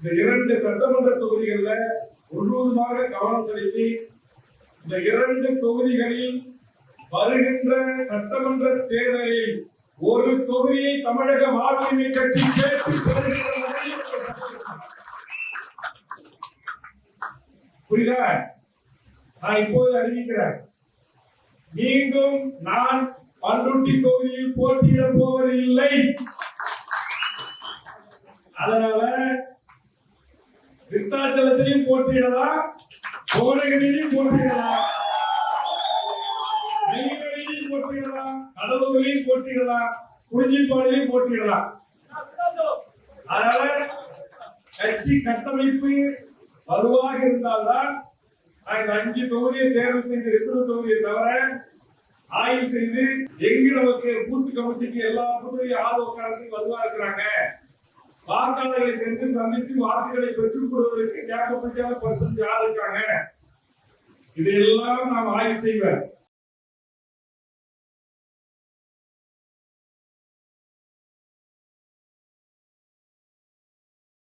இந்த 2 சட்டமன்ற தொகுதிகள்ல முழுவதுமாக கவனம் செலுத்தி இந்த 2 தொகுதிகளில் வருகின்ற சட்டமன்ற தேர்தலில் ஒரு தொகுதியை தமிழக வாழ்வுரிமை கட்சி புரியுதா? நான் இப்போது அறிவிக்கிறேன், மீண்டும் நான் பண்ருட்டி தொகுதியில் போட்டியிட போவதில்லை. அதனால விருத்தாச்சலத்திலையும் போட்டியிடலாம், கோடகிரியிலும் போட்டியிடலாம், நெய்வேலியிலும் போட்டியிடலாம், கடலூரிலையும் போட்டியிடலாம், குறிஞ்சிப்பாடியிலும் போட்டியிடலாம். அதனால கட்சி கட்டமைப்பு வலுவாக இருந்தால்தான் இந்த 5 தொகுதியை தேர்வு செய்து ரிசர்வ் தொகுதியை தவிர ஆய்வு செய்து எங்கு நமக்கு பூத்து கமிட்டிக்கு எல்லா தொகுதியும் ஆதரவு வலுவா இருக்கிறாங்க, வாக்காளர்களை சென்று சந்தித்து வாக்குகளை பெற்றுக் கொள்வதற்கு கேப்பபிலிட்டியான பர்சன்ஸ் யார் இருக்காங்க, இதையெல்லாம் நாம் ஆய்வு செய்வோம்.